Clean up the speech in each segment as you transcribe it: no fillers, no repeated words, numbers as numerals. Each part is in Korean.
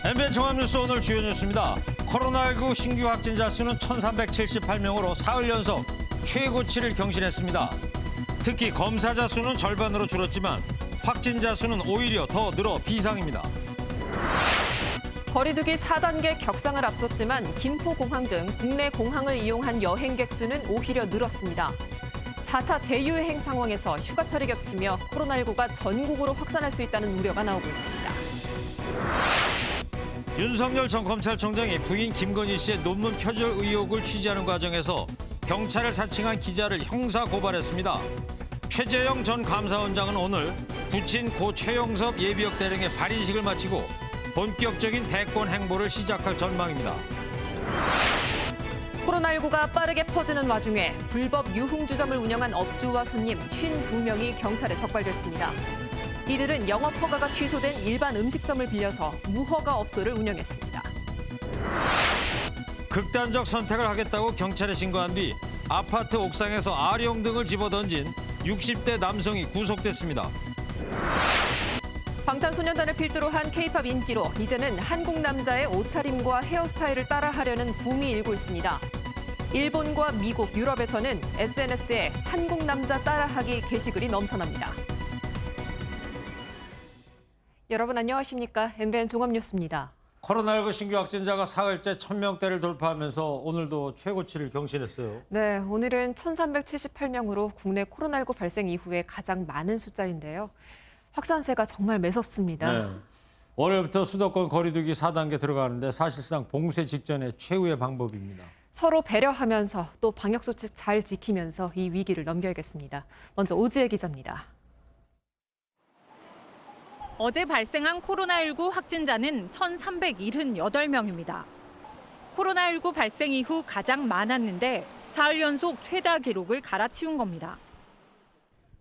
MBN 종합뉴스 오늘 주요 뉴스입니다. 코로나19 신규 확진자 수는 1,378명으로 사흘 연속 최고치를 경신했습니다. 특히 검사자 수는 절반으로 줄었지만 확진자 수는 오히려 더 늘어 비상입니다. 거리두기 4단계 격상을 앞뒀지만 김포공항 등 국내 공항을 이용한 여행객 수는 오히려 늘었습니다. 4차 대유행 상황에서 휴가철이 겹치며 코로나19가 전국으로 확산할 수 있다는 우려가 나오고 있습니다. 윤석열 전 검찰총장이 부인 김건희 씨의 논문 표절 의혹을 취재하는 과정에서 경찰을 사칭한 기자를 형사 고발했습니다. 최재형 전 감사원장은 오늘 부친 고 최영섭 예비역 대령의 발인식을 마치고 본격적인 대권 행보를 시작할 전망입니다. 코로나19가 빠르게 퍼지는 와중에 불법 유흥주점을 운영한 업주와 손님 52명이 경찰에 적발됐습니다. 이들은 영업 허가가 취소된 일반 음식점을 빌려서 무허가 업소를 운영했습니다. 극단적 선택을 하겠다고 경찰에 신고한 뒤 아파트 옥상에서 아령 등을 집어던진 60대 남성이 구속됐습니다. 방탄소년단을 필두로 한 K-팝 인기로 이제는 한국 남자의 옷차림과 헤어스타일을 따라하려는 붐이 일고 있습니다. 일본과 미국, 유럽에서는 SNS에 한국 남자 따라하기 게시글이 넘쳐납니다. 여러분 안녕하십니까? MBN 종합뉴스입니다. 코로나19 신규 확진자가 사흘째 1,000명대를 돌파하면서 오늘도 최고치를 경신했어요. 네, 오늘은 1,378명으로 국내 코로나19 발생 이후에 가장 많은 숫자인데요. 확산세가 정말 매섭습니다. 네. 월요일부터 수도권 거리두기 4단계 들어가는데 사실상 봉쇄 직전의 최후의 방법입니다. 서로 배려하면서 또 방역수칙 잘 지키면서 이 위기를 넘겨야겠습니다. 먼저 오지혜 기자입니다. 어제 발생한 코로나19 확진자는 1,378명입니다. 코로나19 발생 이후 가장 많았는데 사흘 연속 최다 기록을 갈아치운 겁니다.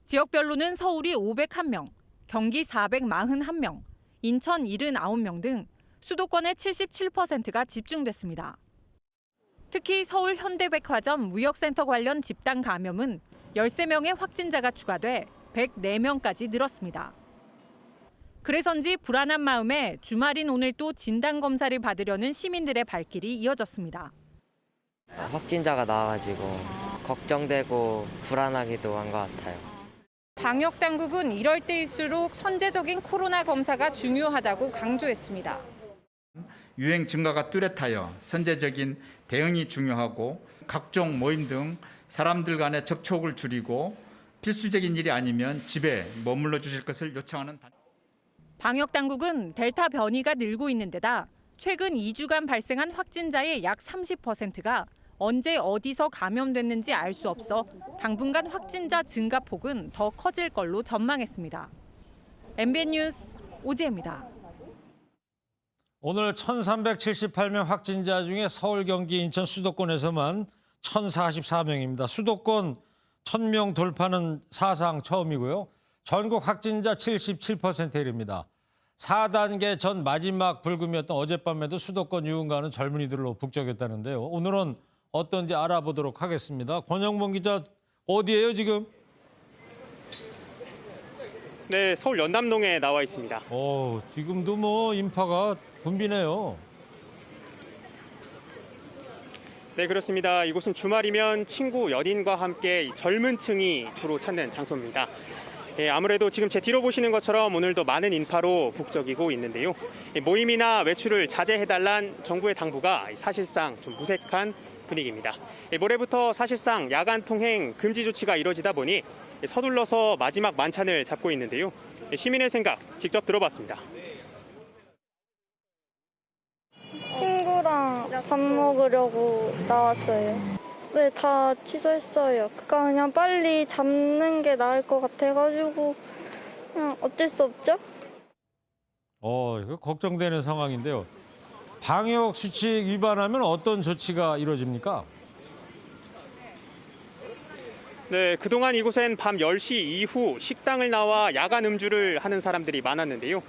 지역별로는 서울이 501명, 경기 441명, 인천 79명 등 수도권의 77%가 집중됐습니다. 특히 서울 현대백화점 무역센터 관련 집단 감염은 13명의 확진자가 추가돼 104명까지 늘었습니다. 그래서인지 불안한 마음에 주말인 오늘 또 진단검사를 받으려는 시민들의 발길이 이어졌습니다. 확진자가 나와가지고 걱정되고 불안하기도 한 것 같아요. 방역당국은 이럴 때일수록 선제적인 코로나 검사가 중요하다고 강조했습니다. 유행 증가가 뚜렷하여 선제적인 대응이 중요하고 각종 모임 등 사람들 간의 접촉을 줄이고 필수적인 일이 아니면 집에 머물러 주실 것을 요청하는 방역당국은 델타 변이가 늘고 있는 데다 최근 2주간 발생한 확진자의 약 30%가 언제 어디서 감염됐는지 알 수 없어 당분간 확진자 증가폭은 더 커질 걸로 전망했습니다. MBN 뉴스 오지혜입니다. 오늘 1,378명 확진자 중에 서울, 경기, 인천, 수도권에서만 1,044명입니다. 수도권 1,000명 돌파는 사상 처음이고요. 전국 확진자 77%에 이릅니다. 4단계 전 마지막 불금이었던 어젯밤에도 수도권 유흥가는 젊은이들로 북적였다는데요. 오늘은 어떤지 알아보도록 하겠습니다. 권영문 기자, 어디예요 지금? 네, 서울 연남동에 나와 있습니다. 지금도 뭐 인파가 붐비네요. 네, 그렇습니다. 이곳은 주말이면 친구, 연인과 함께 젊은 층이 주로 찾는 장소입니다. 아무래도 지금 제 뒤로 보시는 것처럼 오늘도 많은 인파로 북적이고 있는데요. 모임이나 외출을 자제해달란 정부의 당부가 사실상 좀 무색한 분위기입니다. 모레부터 사실상 야간 통행 금지 조치가 이뤄지다 보니 서둘러서 마지막 만찬을 잡고 있는데요. 시민의 생각 직접 들어봤습니다. 친구랑 밥 먹으려고 나왔어요. 네, 다 취소했어요. 그냥 빨리 잡는 게 나을 것 같아가지고 그냥 어쩔 수 없죠. 이거 걱정되는 상황인데요. 방역 수칙 위반하면 어떤 조치가 이루어집니까? 네, 그동안 이곳엔 밤 10시 이후 식당을 나와 야간 음주를 하는 사람들이 많았는데요.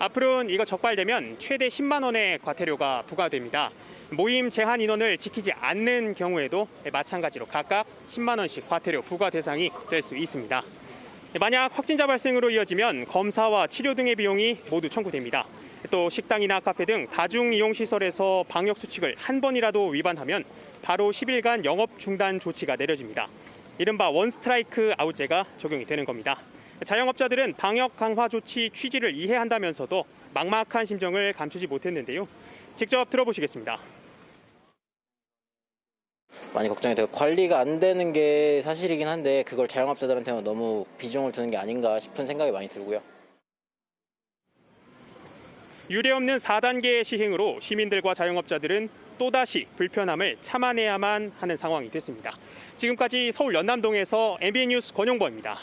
앞으로는 이거 적발되면 최대 10만 원의 과태료가 부과됩니다. 모임 제한 인원을 지키지 않는 경우에도 마찬가지로 각각 10만 원씩 과태료 부과 대상이 될 수 있습니다. 만약 확진자 발생으로 이어지면 검사와 치료 등의 비용이 모두 청구됩니다. 또 식당이나 카페 등 다중이용시설에서 방역수칙을 한 번이라도 위반하면 바로 10일간 영업 중단 조치가 내려집니다. 이른바 원스트라이크 아웃제가 적용이 되는 겁니다. 자영업자들은 방역 강화 조치 취지를 이해한다면서도 막막한 심정을 감추지 못했는데요. 직접 들어보시겠습니다. 많이 걱정이 돼요. 관리가 안 되는 게 사실이긴 한데 그걸 자영업자들한테만 너무 비중을 두는 게 아닌가 싶은 생각이 많이 들고요. 유례없는 4단계 시행으로 시민들과 자영업자들은 또다시 불편함을 참아내야만 하는 상황이 됐습니다. 지금까지 서울 연남동에서 MBN 뉴스 권용범입니다.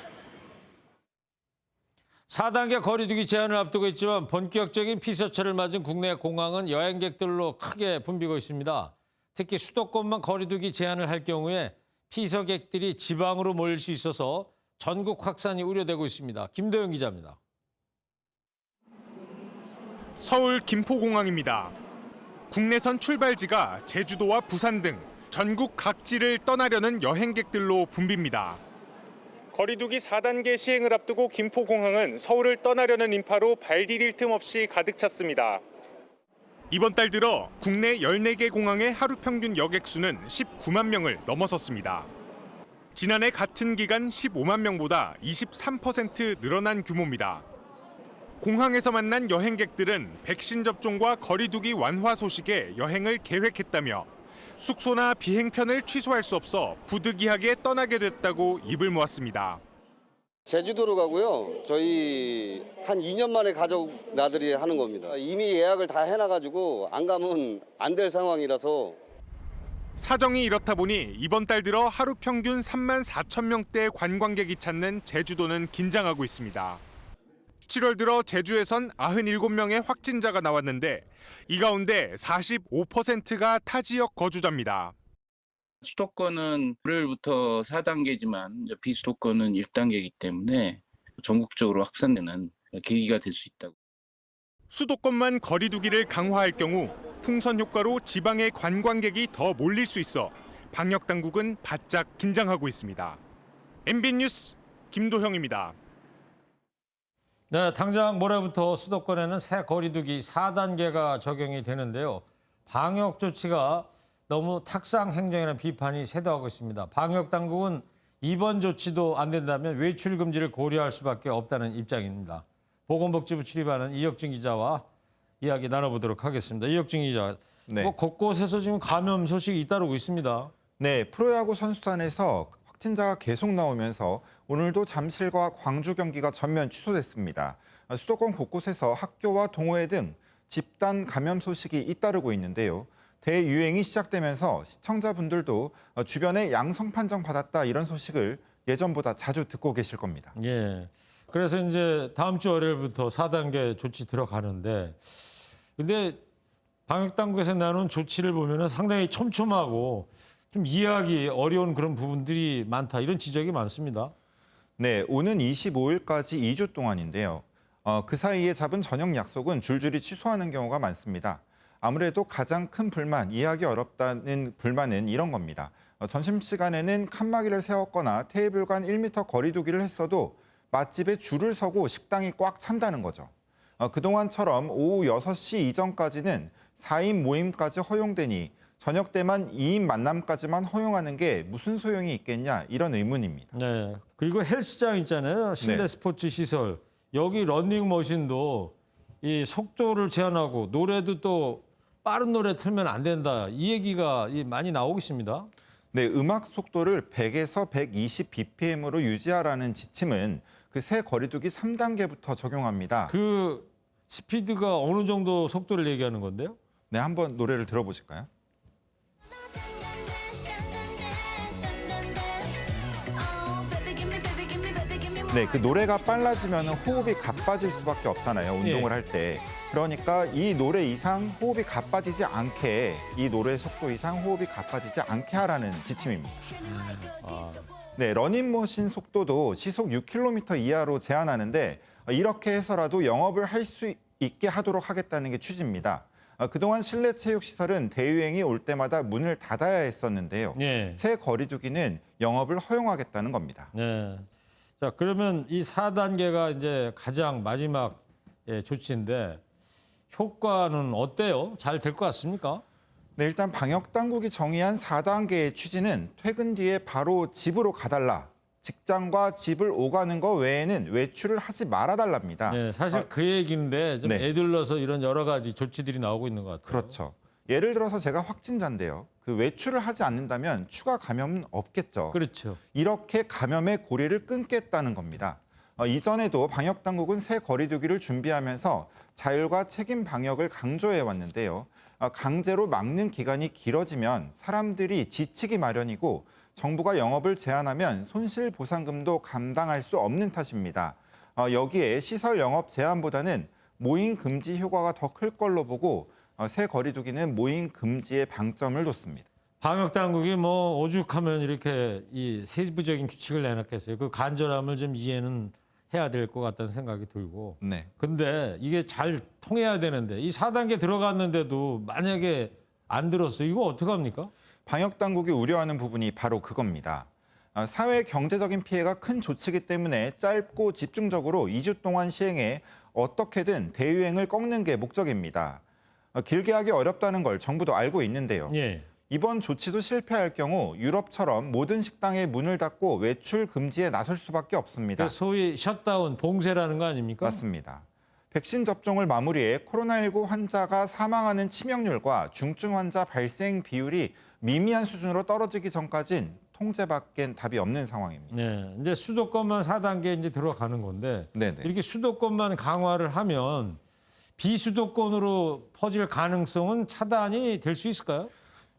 4단계 거리두기 제한을 앞두고 있지만 본격적인 피서철을 맞은 국내 공항은 여행객들로 크게 붐비고 있습니다. 특히 수도권만 거리두기 제한을 할 경우에 피서객들이 지방으로 몰릴 수 있어서 전국 확산이 우려되고 있습니다. 김도영 기자입니다. 서울 김포공항입니다. 국내선 출발지가 제주도와 부산 등 전국 각지를 떠나려는 여행객들로 붐빕니다. 거리두기 4단계 시행을 앞두고 김포공항은 서울을 떠나려는 인파로 발 디딜 틈 없이 가득 찼습니다. 이번 달 들어 국내 14개 공항의 하루 평균 여객 수는 19만 명을 넘어섰습니다. 지난해 같은 기간 15만 명보다 23% 늘어난 규모입니다. 공항에서 만난 여행객들은 백신 접종과 거리두기 완화 소식에 여행을 계획했다며 숙소나 비행편을 취소할 수 없어 부득이하게 떠나게 됐다고 입을 모았습니다. 제주도로 가고요. 저희 한 2년 만에 가족 나들이 하는 겁니다. 이미 예약을 다 해놔가지고 안 가면 안 될 상황이라서. 사정이 이렇다 보니 이번 달 들어 하루 평균 3만 4천 명대 관광객이 찾는 제주도는 긴장하고 있습니다. 7월 들어 제주에선 97명의 확진자가 나왔는데 이 가운데 45%가 타 지역 거주자입니다. 수도권은 월요일부터 4단계지만 비수도권은 1단계이기 때문에 전국적으로 확산되는 계기가 될 수 있다고. 수도권만 거리두기를 강화할 경우 풍선 효과로 지방의 관광객이 더 몰릴 수 있어 방역 당국은 바짝 긴장하고 있습니다. MBN 뉴스 김도형입니다. 네, 당장 모레부터 수도권에는 새 거리두기 4단계가 적용이 되는데요. 방역 조치가 너무 탁상 행정이라는 비판이 쇄도하고 있습니다. 방역 당국은 이번 조치도 안 된다면 외출 금지를 고려할 수밖에 없다는 입장입니다. 보건복지부 출입하는 이혁진 기자와 이야기 나눠보도록 하겠습니다. 이혁진 기자, 네. 곳곳에서 지금 감염 소식이 잇따르고 있습니다. 네, 프로야구 선수단에서 확진자가 계속 나오면서 오늘도 잠실과 광주 경기가 전면 취소됐습니다. 수도권 곳곳에서 학교와 동호회 등 집단 감염 소식이 잇따르고 있는데요. 대유행이 시작되면서 시청자분들도 주변에 양성 판정 받았다 이런 소식을 예전보다 자주 듣고 계실 겁니다. 예. 그래서 이제 다음 주 월요일부터 4단계 조치 들어가는데, 근데 방역 당국에서 나눈 조치를 보면은 상당히 촘촘하고 좀 이해하기 어려운 그런 부분들이 많다, 이런 지적이 많습니다. 네, 오는 25일까지 2주 동안인데요. 그 사이에 잡은 저녁 약속은 줄줄이 취소하는 경우가 많습니다. 아무래도 가장 큰 불만, 이해하기 어렵다는 불만은 이런 겁니다. 점심시간에는 칸막이를 세웠거나 테이블 간 1m 거리두기를 했어도 맛집에 줄을 서고 식당이 꽉 찬다는 거죠. 그동안처럼 오후 6시 이전까지는 4인 모임까지 허용되니 저녁 때만 2인 만남까지만 허용하는 게 무슨 소용이 있겠냐, 이런 의문입니다. 네. 그리고 헬스장 있잖아요. 실내 네. 스포츠 시설. 여기 러닝머신도 이 속도를 제한하고 노래도 또 빠른 노래 틀면 안 된다, 이 얘기가 많이 나오고 있습니다. 네, 음악 속도를 100에서 120 bpm으로 유지하라는 지침은 그 새 거리두기 3단계부터 적용합니다. 그 스피드가 어느 정도 속도를 얘기하는 건데요? 네, 한번 노래를 들어보실까요? 네, 그 노래가 빨라지면 호흡이 가빠질 수밖에 없잖아요, 운동을 할 때. 그러니까 이 노래 이상 호흡이 가빠지지 않게, 이 노래 속도 이상 호흡이 가빠지지 않게 하라는 지침입니다. 네, 러닝머신 속도도 시속 6km 이하로 제한하는데 이렇게 해서라도 영업을 할 수 있게 하도록 하겠다는 게 취지입니다. 그동안 실내 체육시설은 대유행이 올 때마다 문을 닫아야 했었는데요. 네. 새 거리두기는 영업을 허용하겠다는 겁니다. 네. 자, 그러면 이 4단계가 이제 가장 마지막 조치인데 효과는 어때요? 잘 될 것 같습니까? 네, 일단 방역 당국이 정의한 4단계의 취지는 퇴근 뒤에 바로 집으로 가달라. 직장과 집을 오가는 거 외에는 외출을 하지 말아달랍니다. 네, 사실 그 얘기인데 좀 네. 애들러서 이런 여러 가지 조치들이 나오고 있는 것 같아요. 그렇죠. 예를 들어서 제가 확진자인데요. 그 외출을 하지 않는다면 추가 감염은 없겠죠. 그렇죠. 이렇게 감염의 고리를 끊겠다는 겁니다. 이전에도 방역 당국은 새 거리두기를 준비하면서 자율과 책임 방역을 강조해 왔는데요. 강제로 막는 기간이 길어지면 사람들이 지치기 마련이고 정부가 영업을 제한하면 손실보상금도 감당할 수 없는 탓입니다. 여기에 시설 영업 제한보다는 모임 금지 효과가 더 클 걸로 보고 새 거리두기는 모임 금지에 방점을 뒀습니다. 방역 당국이 뭐 오죽하면 이렇게 이 세부적인 규칙을 내놨겠어요. 그 간절함을 좀 이해는 해야 될 것 같다는 생각이 들고. 네. 근데 이게 잘 통해야 되는데 이 4단계 들어갔는데도 만약에 안 들었어요. 이거 어떡합니까? 방역 당국이 우려하는 부분이 바로 그겁니다. 사회 경제적인 피해가 큰 조치이기 때문에 짧고 집중적으로 2주 동안 시행해 어떻게든 대유행을 꺾는 게 목적입니다. 길게 하기 어렵다는 걸 정부도 알고 있는데요. 예. 이번 조치도 실패할 경우 유럽처럼 모든 식당의 문을 닫고 외출 금지에 나설 수밖에 없습니다. 소위 셧다운, 봉쇄라는 거 아닙니까? 맞습니다. 백신 접종을 마무리해 코로나19 환자가 사망하는 치명률과 중증 환자 발생 비율이 미미한 수준으로 떨어지기 전까진 통제밖엔 답이 없는 상황입니다. 네, 이제 수도권만 4단계 이제 들어가는 건데 네네. 이렇게 수도권만 강화를 하면 비수도권으로 퍼질 가능성은 차단이 될 수 있을까요?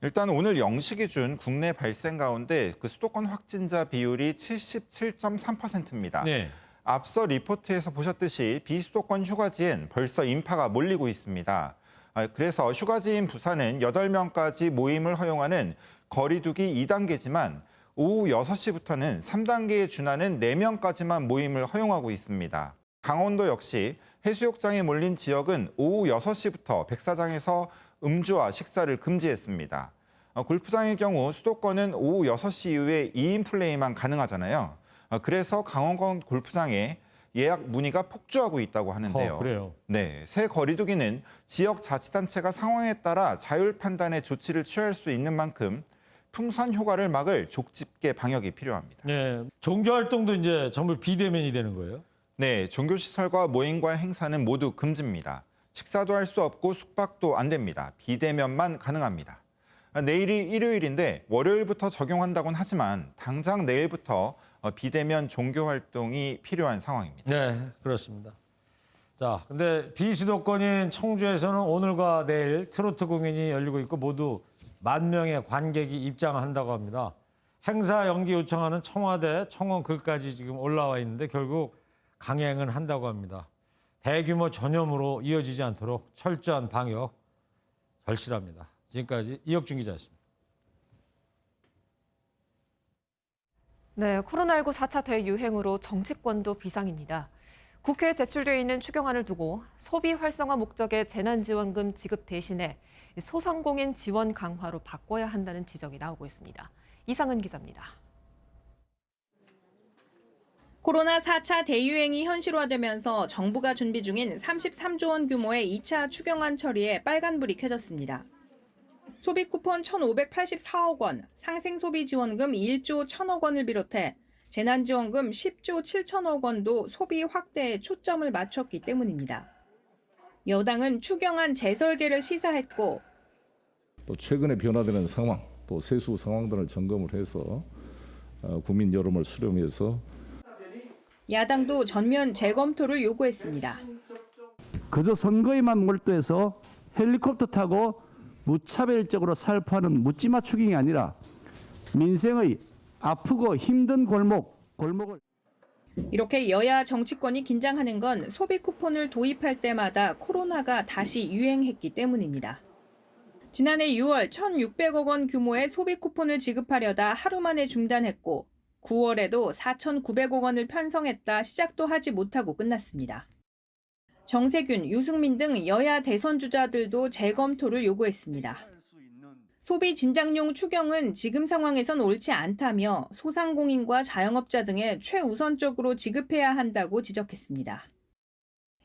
일단 오늘 0시 기준 국내 발생 가운데 그 수도권 확진자 비율이 77.3%입니다. 네. 앞서 리포트에서 보셨듯이 비수도권 휴가지엔 벌써 인파가 몰리고 있습니다. 그래서 휴가지인 부산은 8명까지 모임을 허용하는 거리두기 2단계지만 오후 6시부터는 3단계에 준하는 4명까지만 모임을 허용하고 있습니다. 강원도 역시 해수욕장에 몰린 지역은 오후 6시부터 백사장에서 음주와 식사를 금지했습니다. 골프장의 경우 수도권은 오후 6시 이후에 2인 플레이만 가능하잖아요. 그래서 강원권 골프장에 예약 문의가 폭주하고 있다고 하는데요. 그래요? 네, 새 거리두기는 지역 자치단체가 상황에 따라 자율 판단의 조치를 취할 수 있는 만큼 풍선 효과를 막을 족집게 방역이 필요합니다. 네, 종교 활동도 이제 전부 비대면이 되는 거예요? 네, 종교시설과 모임과 행사는 모두 금지입니다. 식사도 할 수 없고 숙박도 안 됩니다. 비대면만 가능합니다. 내일이 일요일인데 월요일부터 적용한다고는 하지만 당장 내일부터 비대면 종교 활동이 필요한 상황입니다. 네, 그렇습니다. 자, 근데 비수도권인 청주에서는 오늘과 내일 트로트 공연이 열리고 있고 모두 10,000명의 관객이 입장한다고 합니다. 행사 연기 요청하는 청와대 청원 글까지 지금 올라와 있는데 결국 강행은 한다고 합니다. 대규모 전염으로 이어지지 않도록 철저한 방역 절실합니다. 지금까지 이혁준 기자였습니다. 네, 코로나19 4차 대유행으로 정치권도 비상입니다. 국회에 제출돼 있는 추경안을 두고 소비 활성화 목적의 재난지원금 지급 대신에 소상공인 지원 강화로 바꿔야 한다는 지적이 나오고 있습니다. 이상은 기자입니다. 코로나 4차 대유행이 현실화되면서 정부가 준비 중인 33조 원 규모의 2차 추경안 처리에 빨간불이 켜졌습니다. 소비 쿠폰 1,584억 원, 상생소비 지원금 1조 1,000억 원을 비롯해 재난지원금 10조 7천억 원도 소비 확대에 초점을 맞췄기 때문입니다. 여당은 추경안 재설계를 시사했고 또 최근에 변화되는 상황, 또 세수 상황들을 점검을 해서 국민 여론을 수렴해서 야당도 전면 재검토를 요구했습니다. 그저 선거에만 몰두해서 헬리콥터 타고 무차별적으로 살포하는 묻지마 추경이 아니라 민생의 아프고 힘든 골목을 이렇게 여야 정치권이 긴장하는 건 소비 쿠폰을 도입할 때마다 코로나가 다시 유행했기 때문입니다. 지난해 6월 1,600억 원 규모의 소비 쿠폰을 지급하려다 하루 만에 중단했고 9월에도 4,900억 원을 편성했다 시작도 하지 못하고 끝났습니다. 정세균, 유승민 등 여야 대선 주자들도 재검토를 요구했습니다. 소비 진작용 추경은 지금 상황에선 옳지 않다며 소상공인과 자영업자 등에 최우선적으로 지급해야 한다고 지적했습니다.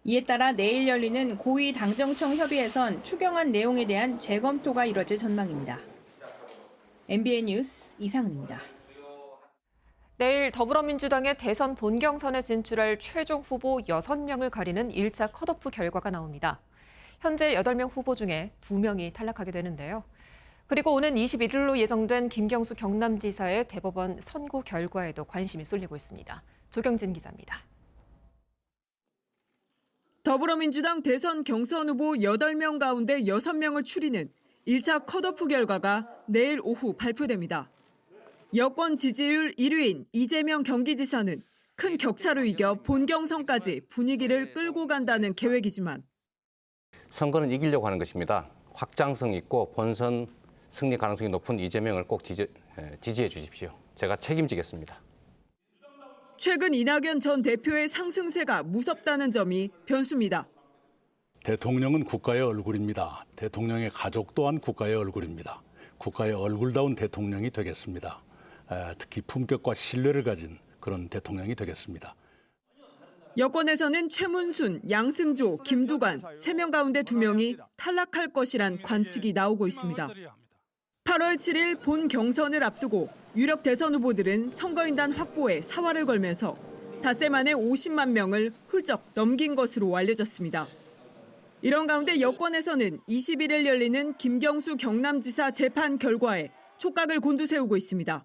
이에 따라 내일 열리는 고위 당정청 협의에선 추경안 내용에 대한 재검토가 이뤄질 전망입니다. MBN 뉴스 이상은입니다. 내일 더불어민주당의 대선 본경선에 진출할 최종 후보 6명을 가리는 1차 컷오프 결과가 나옵니다. 현재 8명 후보 중에 2명이 탈락하게 되는데요. 그리고 오는 21일로 예정된 김경수 경남지사의 대법원 선고 결과에도 관심이 쏠리고 있습니다. 조경진 기자입니다. 더불어민주당 대선 경선 후보 8명 가운데 6명을 추리는 1차 컷오프 결과가 내일 오후 발표됩니다. 여권 지지율 1위인 이재명 경기지사는 큰 격차로 이겨 본경선까지 분위기를 끌고 간다는 계획이지만 선거는 이기려고 하는 것입니다. 확장성 있고 본선 승리 가능성이 높은 이재명을 꼭 지지해 주십시오. 제가 책임지겠습니다. 최근 이낙연 전 대표의 상승세가 무섭다는 점이 변수입니다. 대통령은 국가의 얼굴입니다. 대통령의 가족 또한 국가의 얼굴입니다. 국가의 얼굴다운 대통령이 되겠습니다. 특히 품격과 신뢰를 가진 그런 대통령이 되겠습니다. 여권에서는 최문순, 양승조, 김두관 3명 가운데 2명이 탈락할 것이란 관측이 나오고 있습니다. 8월 7일 본 경선을 앞두고 유력 대선 후보들은 선거인단 확보에 사활을 걸면서 닷새 만에 50만 명을 훌쩍 넘긴 것으로 알려졌습니다. 이런 가운데 여권에서는 21일 열리는 김경수 경남지사 재판 결과에 촉각을 곤두세우고 있습니다.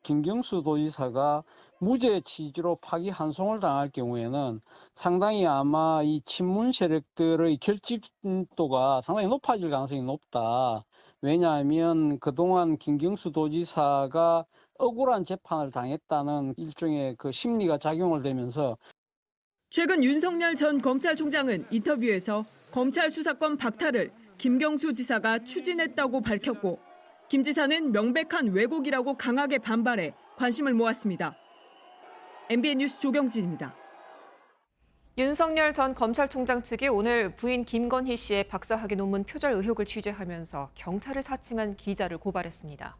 김경수 도지사가 무죄 취지로 파기환송을 당할 경우에는 상당히 아마 이 친문 세력들의 결집도가 상당히 높아질 가능성이 높다. 왜냐하면 그동안 김경수 도지사가 억울한 재판을 당했다는 일종의 그 심리가 작용을 되면서 최근 윤석열 전 검찰총장은 인터뷰에서 검찰 수사권 박탈을 김경수 지사가 추진했다고 밝혔고 김 지사는 명백한 왜곡이라고 강하게 반발해 관심을 모았습니다. MBN 뉴스 조경진입니다. 윤석열 전 검찰총장 측이 오늘 부인 김건희 씨의 박사학위 논문 표절 의혹을 취재하면서 경찰을 사칭한 기자를 고발했습니다.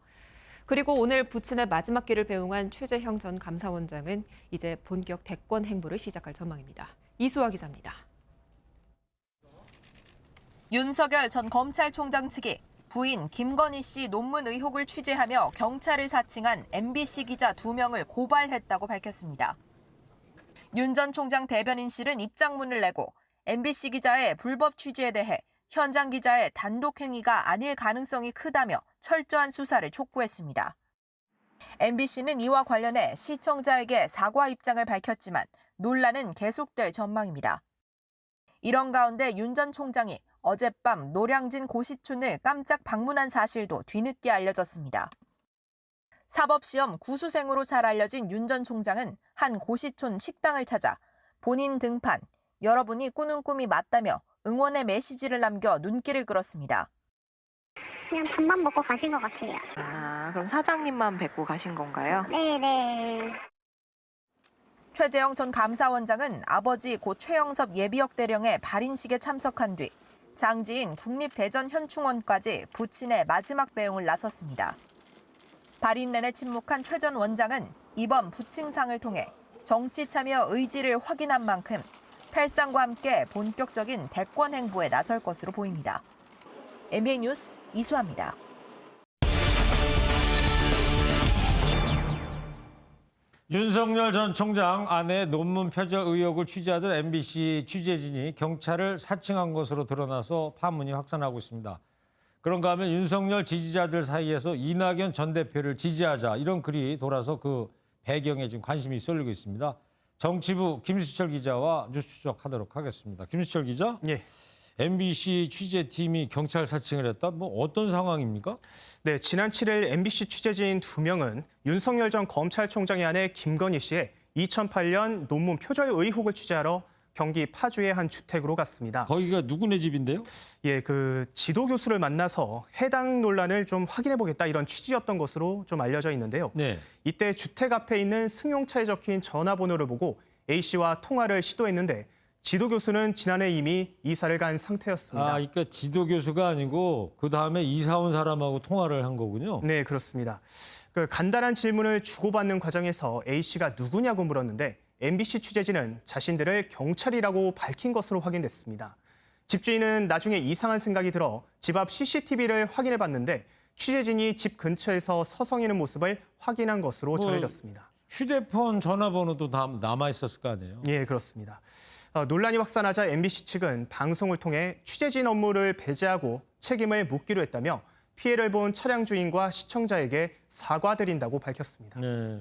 그리고 오늘 부친의 마지막 길을 배웅한 최재형 전 감사원장은 이제 본격 대권 행보를 시작할 전망입니다. 이수아 기자입니다. 윤석열 전 검찰총장 측이 부인 김건희 씨 논문 의혹을 취재하며 경찰을 사칭한 MBC 기자 2명을 고발했다고 밝혔습니다. 윤 전 총장 대변인실은 입장문을 내고 MBC 기자의 불법 취재에 대해 현장 기자의 단독 행위가 아닐 가능성이 크다며 철저한 수사를 촉구했습니다. MBC는 이와 관련해 시청자에게 사과 입장을 밝혔지만 논란은 계속될 전망입니다. 이런 가운데 윤 전 총장이 어젯밤 노량진 고시촌을 깜짝 방문한 사실도 뒤늦게 알려졌습니다. 사법시험 구수생으로 잘 알려진 윤 전 총장은 한 고시촌 식당을 찾아 본인 등판, 여러분이 꾸는 꿈이 맞다며 응원의 메시지를 남겨 눈길을 끌었습니다. 그냥 밥만 먹고 가신 것 같아요. 그럼 사장님만 뵙고 가신 건가요? 네네. 최재형 전 감사원장은 아버지 고 최영섭 예비역 대령의 발인식에 참석한 뒤 장지인 국립대전현충원까지 부친의 마지막 배웅을 나섰습니다. 발인 내내 침묵한 최 전 원장은 이번 부친상을 통해 정치 참여 의지를 확인한 만큼 탈상과 함께 본격적인 대권 행보에 나설 것으로 보입니다. MBN 뉴스 이수아입니다. 윤석열 전 총장 아내 논문 표절 의혹을 취재하던 MBC 취재진이 경찰을 사칭한 것으로 드러나서 파문이 확산하고 있습니다. 그런가 하면 윤석열 지지자들 사이에서 이낙연 전 대표를 지지하자 이런 글이 돌아서 그 배경에 지금 관심이 쏠리고 있습니다. 정치부 김수철 기자와 뉴스 추적하도록 하겠습니다. 김수철 기자. 예. MBC 취재팀이 경찰 사칭을 했다? 뭐 어떤 상황입니까? 네, 지난 7일 MBC 취재진 2명은 윤석열 전 검찰총장의 아내 김건희 씨의 2008년 논문 표절 의혹을 취재하러 경기 파주의 한 주택으로 갔습니다. 거기가 누구네 집인데요? 예, 그 지도 교수를 만나서 해당 논란을 좀 확인해 보겠다 이런 취지였던 것으로 좀 알려져 있는데요. 네. 이때 주택 앞에 있는 승용차에 적힌 전화번호를 보고 A 씨와 통화를 시도했는데 지도 교수는 지난해 이미 이사를 간 상태였습니다. 아, 그러니까 지도 교수가 아니고 그 다음에 이사 온 사람하고 통화를 한 거군요. 네, 그렇습니다. 그 간단한 질문을 주고받는 과정에서 A 씨가 누구냐고 물었는데 MBC 취재진은 자신들을 경찰이라고 밝힌 것으로 확인됐습니다. 집주인은 나중에 이상한 생각이 들어 집 앞 CCTV를 확인해봤는데 취재진이 집 근처에서 서성이는 모습을 확인한 것으로 전해졌습니다. 휴대폰 전화번호도 다 남아있었을 거 아니에요? 예, 그렇습니다. 논란이 확산하자 MBC 측은 방송을 통해 취재진 업무를 배제하고 책임을 묻기로 했다며 피해를 본 차량 주인과 시청자에게 사과드린다고 밝혔습니다. 네.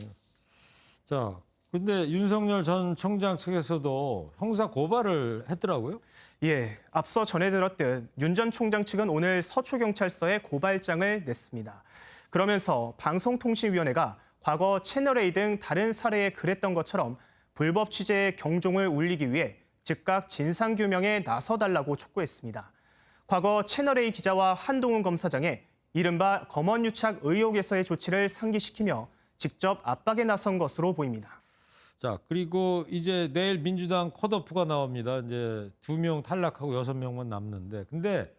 자, 근데 윤석열 전 청장 측에서도 형사 고발을 했더라고요? 예, 앞서 전해드렸듯 윤 전 총장 측은 오늘 서초경찰서에 고발장을 냈습니다. 그러면서 방송통신위원회가 과거 채널A 등 다른 사례에 그랬던 것처럼 불법 취재의 경종을 울리기 위해 즉각 진상규명에 나서달라고 촉구했습니다. 과거 채널A 기자와 한동훈 검사장의 이른바 검언유착 의혹에서의 조치를 상기시키며 직접 압박에 나선 것으로 보입니다. 자, 그리고 이제 내일 민주당 컷오프가 나옵니다. 이제 2명 탈락하고 6명만 남는데. 근데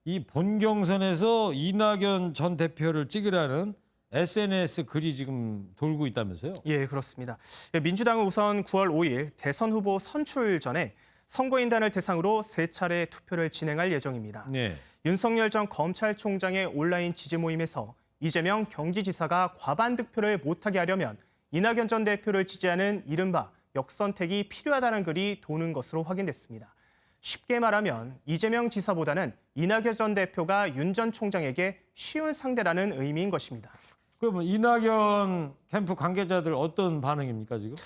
이 본경선에서 이낙연 전 대표를 찍으라는 SNS 글이 지금 돌고 있다면서요? 예, 그렇습니다. 민주당은 우선 9월 5일 대선 후보 선출 전에 선거인단을 대상으로 3차례 투표를 진행할 예정입니다. 네. 윤석열 전 검찰총장의 온라인 지지 모임에서 이재명 경기지사가 과반 득표를 못하게 하려면 이낙연 전 대표를 지지하는 이른바 역선택이 필요하다는 글이 도는 것으로 확인됐습니다. 쉽게 말하면 이재명 지사보다는 이낙연 전 대표가 윤 전 총장에게 쉬운 상대라는 의미인 것입니다. 그러면 이낙연 캠프 관계자들 어떤 반응입니까 지금?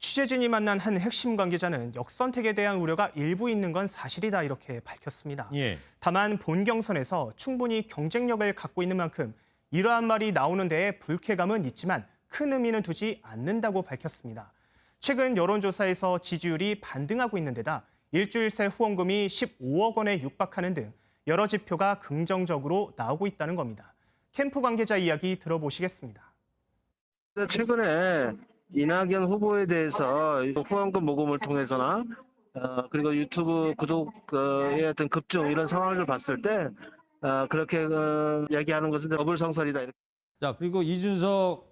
취재진이 만난 한 핵심 관계자는 역선택에 대한 우려가 일부 있는 건 사실이다 이렇게 밝혔습니다. 예. 다만 본 경선에서 충분히 경쟁력을 갖고 있는 만큼 이러한 말이 나오는 데에 불쾌감은 있지만 큰 의미는 두지 않는다고 밝혔습니다. 최근 여론조사에서 지지율이 반등하고 있는 데다 일주일 새 후원금이 15억 원에 육박하는 등 여러 지표가 긍정적으로 나오고 있다는 겁니다. 캠프 관계자 이야기 들어보시겠습니다. 최근에 이낙연 후보에 대해서 후원금 모금을 통해서나 그리고 유튜브 구독의 어떤 급증 이런 상황을 봤을 때 그렇게 얘기하는 것은 어불성설이다. 자, 그리고 이준석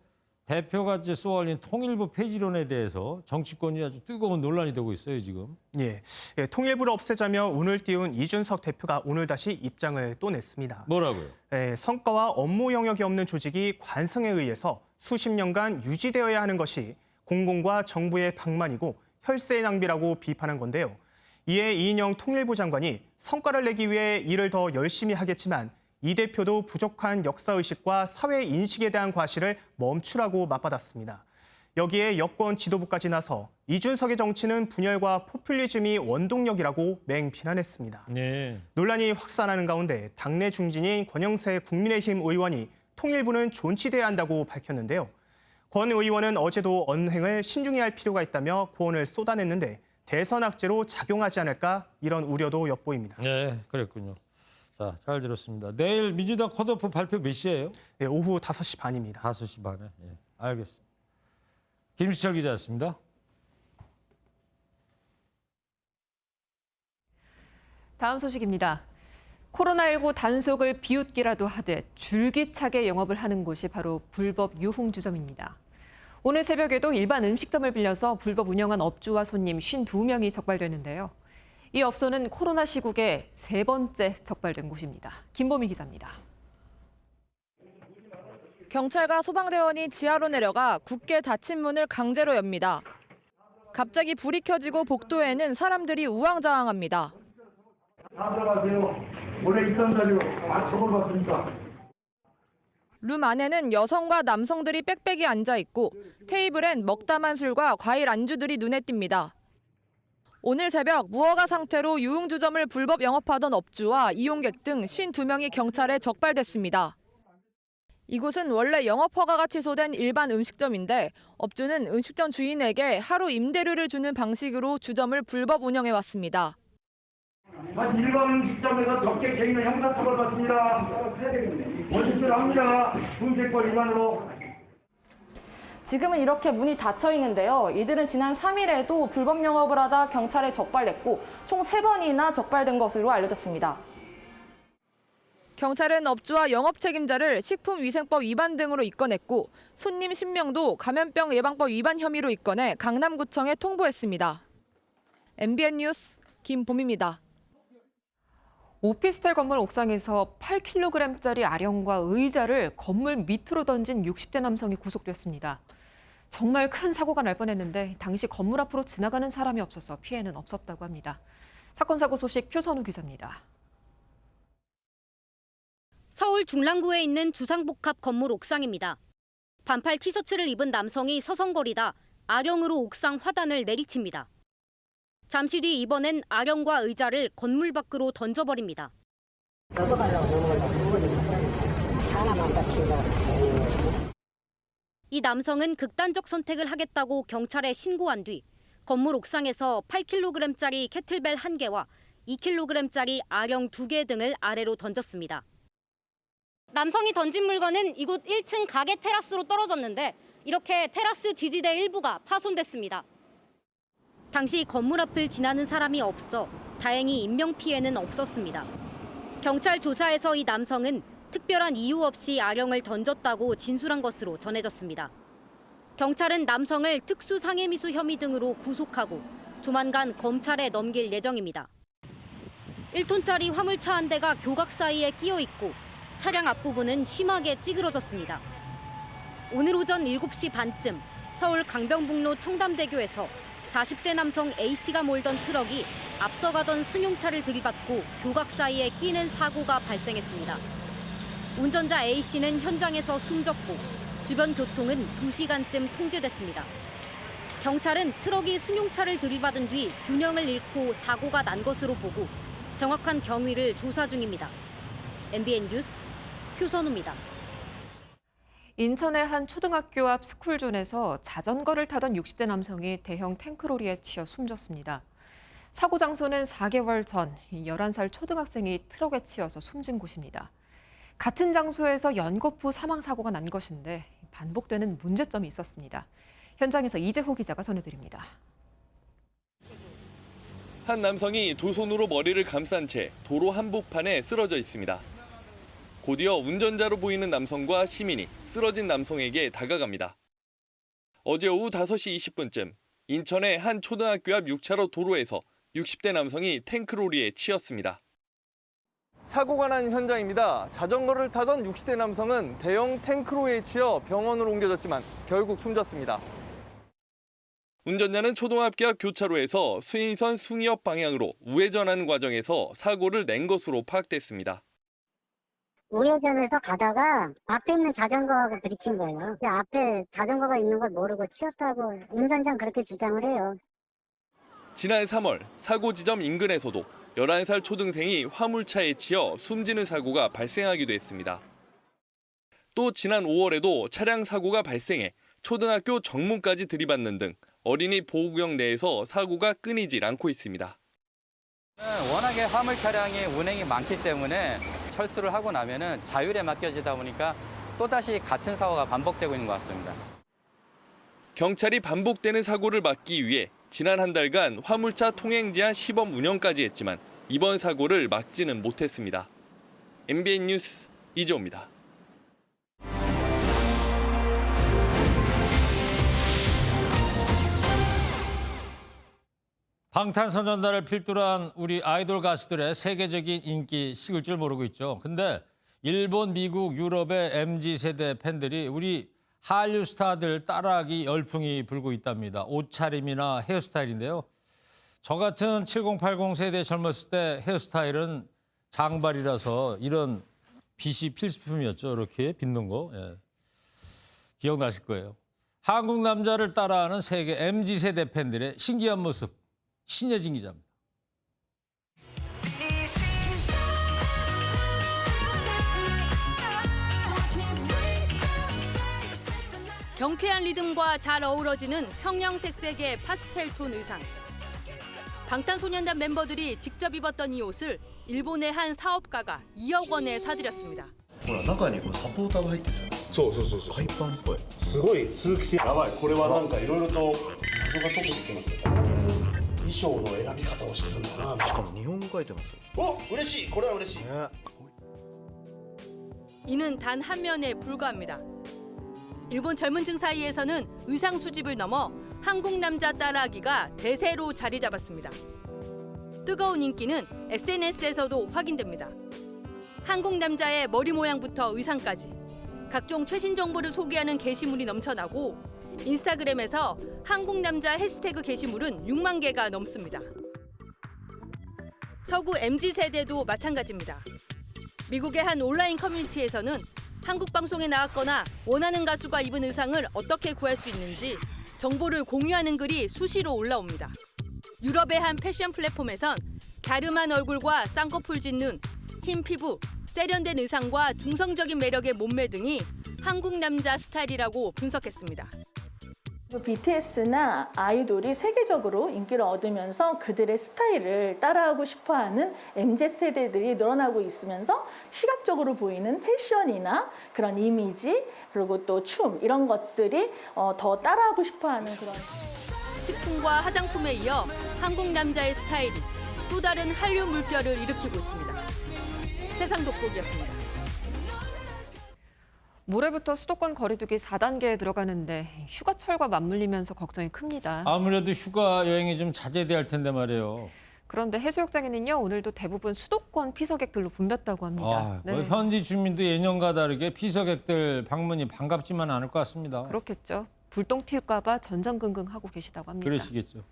대표가 이제 쏘아올린 통일부 폐지론에 대해서 정치권이 아주 뜨거운 논란이 되고 있어요, 지금. 예, 통일부를 없애자며 운을 띄운 이준석 대표가 오늘 다시 입장을 또 냈습니다. 뭐라고요? 성과와 업무 영역이 없는 조직이 관성에 의해서 수십 년간 유지되어야 하는 것이 공공과 정부의 방만이고 혈세의 낭비라고 비판한 건데요. 이에 이인영 통일부 장관이 성과를 내기 위해 일을 더 열심히 하겠지만 이 대표도 부족한 역사의식과 사회인식에 대한 과실을 멈추라고 맞받았습니다. 여기에 여권 지도부까지 나서 이준석의 정치는 분열과 포퓰리즘이 원동력이라고 맹비난했습니다. 네. 논란이 확산하는 가운데 당내 중진인 권영세 국민의힘 의원이 통일부는 존치돼야 한다고 밝혔는데요. 권 의원은 어제도 언행을 신중히 할 필요가 있다며 고언을 쏟아냈는데 대선 악재로 작용하지 않을까 이런 우려도 엿보입니다. 네, 그랬군요. 자, 잘 들었습니다. 내일 민주당 컷오프 발표 몇 시예요? 네, 오후 5시 반입니다. 5시 반에. 예, 알겠습니다. 김시철 기자였습니다. 다음 소식입니다. 코로나19 단속을 비웃기라도 하듯 줄기차게 영업을 하는 곳이 바로 불법 유흥주점입니다. 오늘 새벽에도 일반 음식점을 빌려서 불법 운영한 업주와 손님 52명이 적발되는데요. 이 업소는 코로나 시국에 3번째 적발된 곳입니다. 김보미 기자입니다. 경찰과 소방대원이 지하로 내려가 굳게 닫힌 문을 강제로 엽니다. 갑자기 불이 켜지고 복도에는 사람들이 우왕좌왕합니다. 다 들어가세요. 원래 있던 자리로 처벌받습니다. 룸 안에는 여성과 남성들이 빽빽이 앉아 있고 테이블엔 먹다만 술과 과일 안주들이 눈에 띕니다. 오늘 새벽 무허가 상태로 유흥주점을 불법 영업하던 업주와 이용객 등 52명이 경찰에 적발됐습니다. 이곳은 원래 영업허가가 취소된 일반 음식점인데 업주는 음식점 주인에게 하루 임대료를 주는 방식으로 주점을 불법 운영해왔습니다. 일반 음식점에서 적게 개인은 형사처벌받습니다. 원칙대로 합니다. 분재권 위반으로. 지금은 이렇게 문이 닫혀 있는데요. 이들은 지난 3일에도 불법 영업을 하다 경찰에 적발됐고 총 3번이나 적발된 것으로 알려졌습니다. 경찰은 업주와 영업 책임자를 식품위생법 위반 등으로 입건했고 손님 10명도 감염병 예방법 위반 혐의로 입건해 강남구청에 통보했습니다. MBN 뉴스 김봄입니다. 오피스텔 건물 옥상에서 8kg짜리 아령과 의자를 건물 밑으로 던진 60대 남성이 구속됐습니다. 정말 큰 사고가 날 뻔했는데 당시 건물 앞으로 지나가는 사람이 없어서 피해는 없었다고 합니다. 사건 사고 소식 표선우 기자입니다. 서울 중랑구에 있는 주상복합 건물 옥상입니다. 반팔 티셔츠를 입은 남성이 서성거리다 아령으로 옥상 화단을 내리칩니다. 잠시 뒤 이번엔 아령과 의자를 건물 밖으로 던져버립니다. 이 남성은 극단적 선택을 하겠다고 경찰에 신고한 뒤 건물 옥상에서 8kg짜리 캐틀벨 1개와 2kg짜리 아령 2개 등을 아래로 던졌습니다. 남성이 던진 물건은 이곳 1층 가게 테라스로 떨어졌는데 이렇게 테라스 지지대 일부가 파손됐습니다. 당시 건물 앞을 지나는 사람이 없어 다행히 인명피해는 없었습니다. 경찰 조사에서 이 남성은 특별한 이유 없이 아령을 던졌다고 진술한 것으로 전해졌습니다. 경찰은 남성을 특수상해미수 혐의 등으로 구속하고 조만간 검찰에 넘길 예정입니다. 1톤짜리 화물차 한 대가 교각 사이에 끼어 있고 차량 앞부분은 심하게 찌그러졌습니다. 오늘 오전 7시 반쯤 서울 강변북로 청담대교에서 40대 남성 A씨가 몰던 트럭이 앞서가던 승용차를 들이받고 교각 사이에 끼는 사고가 발생했습니다. 운전자 A씨는 현장에서 숨졌고 주변 교통은 2시간쯤 통제됐습니다. 경찰은 트럭이 승용차를 들이받은 뒤 균형을 잃고 사고가 난 것으로 보고 정확한 경위를 조사 중입니다. MBN 뉴스 표선우입니다. 인천의 한 초등학교 앞 스쿨존에서 자전거를 타던 60대 남성이 대형 탱크로리에 치여 숨졌습니다. 사고 장소는 4개월 전 11살 초등학생이 트럭에 치여서 숨진 곳입니다. 같은 장소에서 연거푸 사망 사고가 난 것인데 반복되는 문제점이 있었습니다. 현장에서 이재호 기자가 전해드립니다. 한 남성이 두 손으로 머리를 감싼 채 도로 한복판에 쓰러져 있습니다. 곧이어 운전자로 보이는 남성과 시민이 쓰러진 남성에게 다가갑니다. 어제 오후 5시 20분쯤 인천의 한 초등학교 앞 6차로 도로에서 60대 남성이 탱크로리에 치였습니다. 사고가 난 현장입니다. 자전거를 타던 60대 남성은 대형 탱크로리에 치여 병원으로 옮겨졌지만 결국 숨졌습니다. 운전자는 초등학교 앞 교차로에서 수인선 숭이역 방향으로 우회전하는 과정에서 사고를 낸 것으로 파악됐습니다. 우회전해서 가다가 앞에 있는 자전거하고 부딪힌 거예요. 근데 앞에 자전거가 있는 걸 모르고 치였다고 운전자는 그렇게 주장을 해요. 지난 3월 사고 지점 인근에서도 11살 초등생이 화물차에 치여 숨지는 사고가 발생하기도 했습니다. 또 지난 5월에도 차량 사고가 발생해 초등학교 정문까지 들이받는 등 어린이 보호구역 내에서 사고가 끊이질 않고 있습니다. 워낙에 화물 차량이 운행이 많기 때문에 철수를 하고 나면은 자율에 맡겨지다 보니까 또다시 같은 사고가 반복되고 있는 것 같습니다. 경찰이 반복되는 사고를 막기 위해 지난 한 달간 화물차 통행 제한 시범 운영까지 했지만 이번 사고를 막지는 못했습니다. MBN 뉴스 이재호입니다. 방탄소년단을 필두로 한 우리 아이돌 가수들의 세계적인 인기 식을 줄 모르고 있죠. 근데 일본, 미국, 유럽의 MZ세대 팬들이 우리 한류 스타들 따라하기 열풍이 불고 있답니다. 옷차림이나 헤어스타일인데요. 저 같은 7080 세대 젊었을 때 헤어스타일은 장발이라서 이런 빗이 필수품이었죠. 이렇게 빗는 거. 예. 기억나실 거예요. 한국 남자를 따라하는 세계 MZ세대 팬들의 신기한 모습. 신여진 기자입니다. 경쾌한 리듬과 잘 어우러지는 형형색색의 파스텔톤 의상. 방탄소년단 멤버들이 직접 입었던 이 옷을 일본의 한 사업가가 2억 원에 사들였습니다. ほら中にこれサポーターが入ってるじゃん。そう海パンっぽい。すごい通気性。やばい。これはなんかいろいろと謎が解けてきますよ。衣装の選び方をしてるんだな。しかも日本語書いてます。お、嬉しい。これは嬉しい。 이는 단 한 면에 불과합니다. 일본 젊은 층 사이에서는 의상 수집을 넘어 한국 남자 따라하기가 대세로 자리 잡았습니다. 뜨거운 인기는 SNS에서도 확인됩니다. 한국 남자의 머리 모양부터 의상까지 각종 최신 정보를 소개하는 게시물이 넘쳐나고 인스타그램에서 한국 남자 해시태그 게시물은 6만 개가 넘습니다. 서구 MZ세대도 마찬가지입니다. 미국의 한 온라인 커뮤니티에서는 한국 방송에 나왔거나 원하는 가수가 입은 의상을 어떻게 구할 수 있는지 정보를 공유하는 글이 수시로 올라옵니다. 유럽의 한 패션 플랫폼에선 갸름한 얼굴과 쌍꺼풀 짓는 흰 피부, 세련된 의상과 중성적인 매력의 몸매 등이 한국 남자 스타일이라고 분석했습니다. BTS나 아이돌이 세계적으로 인기를 얻으면서 그들의 스타일을 따라하고 싶어하는 MZ세대들이 늘어나고 있으면서 시각적으로 보이는 패션이나 그런 이미지 그리고 또 춤 이런 것들이 더 따라하고 싶어하는 그런 식품과 화장품에 이어 한국 남자의 스타일이 또 다른 한류 물결을 일으키고 있습니다. 세상 돋보기였습니다. 모레부터 수도권 거리두기 4단계에 들어가는데 휴가철과 맞물리면서 걱정이 큽니다. 아무래도 휴가 여행이 좀 자제돼야 할 텐데 말이에요. 그런데 해수욕장에는요, 오늘도 대부분 수도권 피서객들로 붐볐다고 합니다. 뭐 현지 주민도 예년과 다르게 피서객들 방문이 반갑지만 않을 것 같습니다. 그렇겠죠. 불똥 튈까 봐 전전긍긍하고 계시다고 합니다. 그러시겠죠.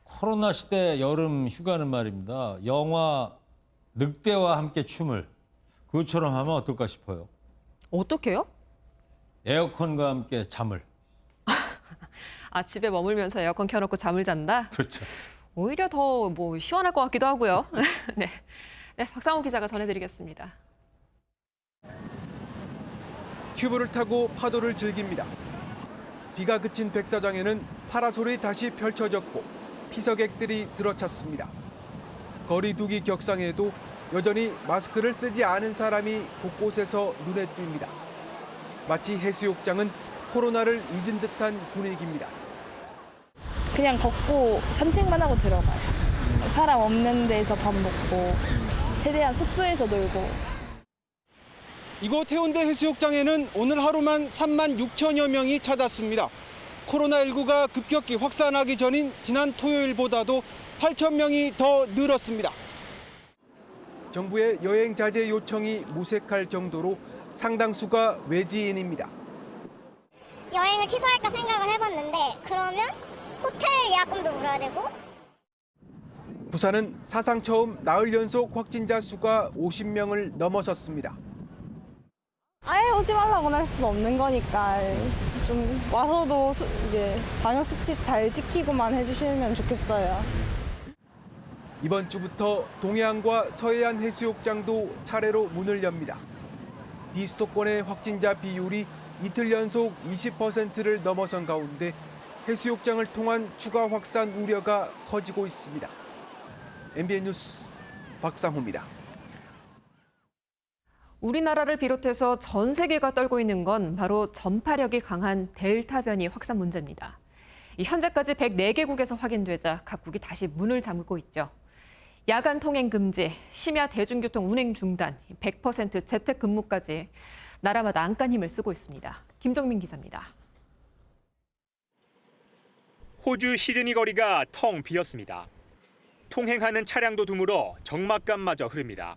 코로나 시대 여름 휴가는 말입니다. 영화 늑대와 함께 춤을 그것처럼 하면 어떨까 싶어요. 어떻게요? 에어컨과 함께 잠을. 아, 집에 머물면서 에어컨 켜놓고 잠을 잔다? 그렇죠. 오히려 더 뭐 시원할 것 같기도 하고요. 네, 박상호 기자가 전해드리겠습니다. 튜브를 타고 파도를 즐깁니다. 비가 그친 백사장에는 파라솔이 다시 펼쳐졌고 피서객들이 들어찼습니다. 거리두기 격상에도 여전히 마스크를 쓰지 않은 사람이 곳곳에서 눈에 띕니다. 마치 해수욕장은 코로나를 잊은 듯한 분위기입니다. 그냥 걷고 산책만 하고 들어가요. 사람 없는 데서 밥 먹고 최대한 숙소에서 놀고. 이곳 해운대 해수욕장에는 오늘 하루만 3만 6천여 명이 찾았습니다. 코로나19가 급격히 확산하기 전인 지난 토요일보다도 8천 명이 더 늘었습니다. 정부의 여행 자제 요청이 무색할 정도로 상당수가 외지인입니다. 여행을 취소할까 생각을 해봤는데 그러면 호텔 예약금도 물어야 되고. 부산은 사상 처음 나흘 연속 확진자 수가 50명을 넘어섰습니다. 아예 오지 말라고는 할 수도 없는 거니까 좀 와서도 이제 방역 수칙 잘 지키고만 해주시면 좋겠어요. 이번 주부터 동해안과 서해안 해수욕장도 차례로 문을 엽니다. 비수도권의 확진자 비율이 이틀 연속 20%를 넘어선 가운데 해수욕장을 통한 추가 확산 우려가 커지고 있습니다. MBN 뉴스 박상호입니다. 우리나라를 비롯해서 전 세계가 떨고 있는 건 바로 전파력이 강한 델타 변이 확산 문제입니다. 현재까지 104개국에서 확인되자 각국이 다시 문을 잠그고 있죠. 야간 통행 금지, 심야 대중교통 운행 중단, 100% 재택근무까지 나라마다 안간힘을 쓰고 있습니다. 김정민 기자입니다. 호주 시드니 거리가 텅 비었습니다. 통행하는 차량도 드물어 적막감마저 흐릅니다.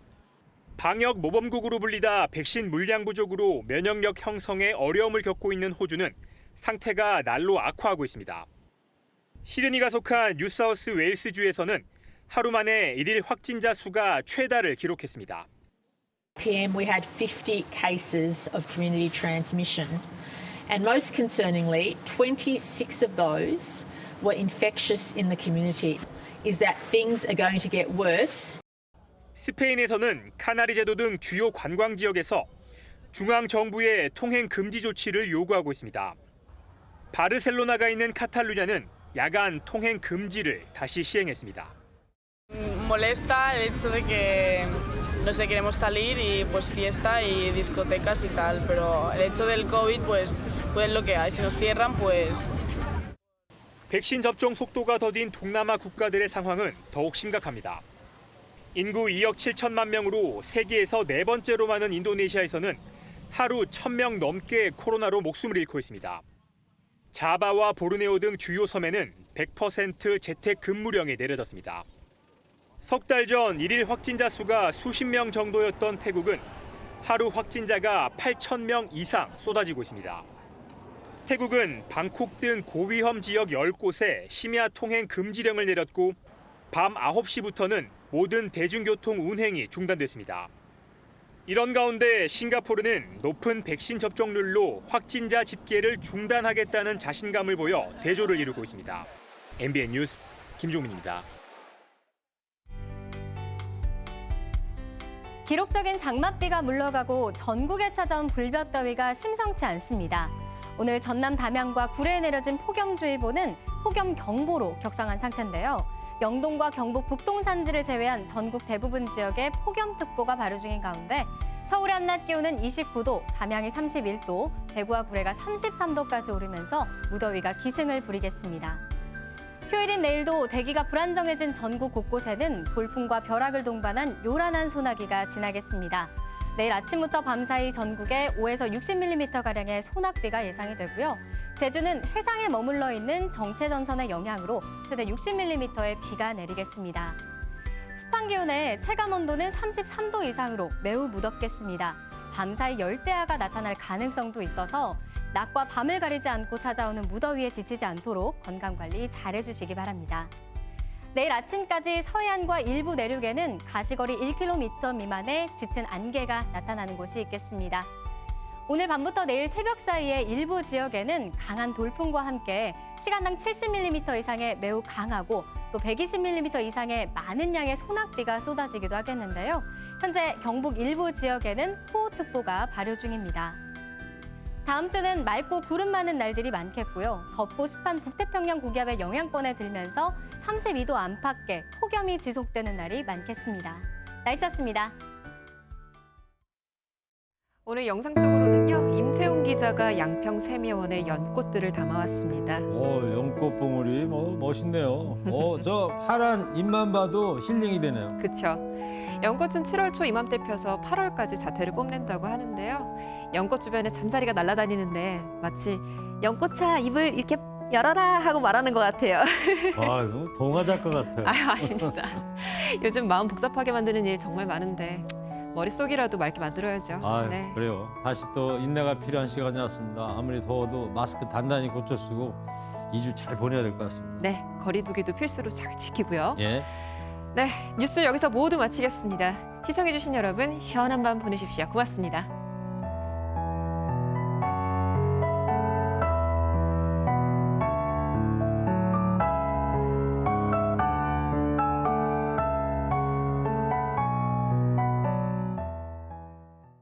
방역 모범국으로 불리다 백신 물량 부족으로 면역력 형성에 어려움을 겪고 있는 호주는 상태가 날로 악화하고 있습니다. 시드니가 속한 뉴사우스 웨일스주에서는 하루 만에 일일 확진자 수가 최다를 기록했습니다. PM we had 50 cases of community transmission and most concerningly 26 of those were infectious in the community. Is that things are going to get worse? 스페인에서는 카나리 제도 등 주요 관광 지역에서 중앙 정부의 통행 금지 조치를 요구하고 있습니다. 바르셀로나가 있는 카탈루냐는 야간 통행 금지를 다시 시행했습니다. Molesta el hecho de que no sé, queremos salir y pues fiesta y discotecas y tal, pero el hecho del COVID pues es lo que hay. Si nos cierran pues 백신 접종 속도가 더딘 동남아 국가들의 상황은 더욱 심각합니다. 인구 2억 7천만 명으로 세계에서 네 번째로 많은 인도네시아에서는 하루 1,000명 넘게 코로나로 목숨을 잃고 있습니다. 자바와 보르네오 등 주요 섬에는 100% 재택 근무령이 내려졌습니다. 석 달 전 일일 확진자 수가 수십 명 정도였던 태국은 하루 확진자가 8,000명 이상 쏟아지고 있습니다. 태국은 방콕 등 고위험 지역 10곳에 심야 통행 금지령을 내렸고 밤 9시부터는 모든 대중교통 운행이 중단됐습니다. 이런 가운데 싱가포르는 높은 백신 접종률로 확진자 집계를 중단하겠다는 자신감을 보여 대조를 이루고 있습니다. MBN 뉴스 김종민입니다. 기록적인 장맛비가 물러가고 전국에 찾아온 불볕더위가 심상치 않습니다. 오늘 전남 담양과 구례에 내려진 폭염주의보는 폭염경보로 격상한 상태인데요. 영동과 경북 북동 산지를 제외한 전국 대부분 지역에 폭염특보가 발효 중인 가운데 서울의 한낮 기온은 29도, 담양이 31도, 대구와 구례가 33도까지 오르면서 무더위가 기승을 부리겠습니다. 휴일인 내일도 대기가 불안정해진 전국 곳곳에는 돌풍과 벼락을 동반한 요란한 소나기가 지나겠습니다. 내일 아침부터 밤사이 전국에 5에서 60mm가량의 소낙비가 예상이 되고요. 제주는 해상에 머물러 있는 정체전선의 영향으로 최대 60mm의 비가 내리겠습니다. 습한 기온에 체감온도는 33도 이상으로 매우 무덥겠습니다. 밤사이 열대야가 나타날 가능성도 있어서 낮과 밤을 가리지 않고 찾아오는 무더위에 지치지 않도록 건강관리 잘해주시기 바랍니다. 내일 아침까지 서해안과 일부 내륙에는 가시거리 1km 미만의 짙은 안개가 나타나는 곳이 있겠습니다. 오늘 밤부터 내일 새벽 사이에 일부 지역에는 강한 돌풍과 함께 시간당 70mm 이상의 매우 강하고 또 120mm 이상의 많은 양의 소낙비가 쏟아지기도 하겠는데요. 현재 경북 일부 지역에는 호우특보가 발효 중입니다. 다음 주는 맑고 구름 많은 날들이 많겠고요. 덥고 습한 북태평양 고기압의 영향권에 들면서 32도 안팎의 폭염이 지속되는 날이 많겠습니다. 날씨였습니다. 오늘 영상 속으로는요, 임채웅 기자가 양평 세미원의 연꽃들을 담아왔습니다. 연꽃 봉우리 멋있네요. 저 파란 잎만 봐도 힐링이 되네요. 그렇죠. 연꽃은 7월 초 이맘때 펴서 8월까지 자태를 뽐낸다고 하는데요. 연꽃 주변에 잠자리가 날아다니는데 마치 연꽃아 입을 이렇게 열어라 하고 말하는 것 같아요. 이거 동화 작가 같아요. 아닙니다. 요즘 마음 복잡하게 만드는 일 정말 많은데 머릿속이라도 맑게 만들어야죠. 네. 그래요. 다시 또 인내가 필요한 시간이 왔습니다. 아무리 더워도 마스크 단단히 고쳐 쓰고 2주 잘 보내야 될 것 같습니다. 네, 거리 두기도 필수로 잘 지키고요. 예. 네, 뉴스 여기서 모두 마치겠습니다. 시청해주신 여러분, 시원한 밤 보내십시오. 고맙습니다.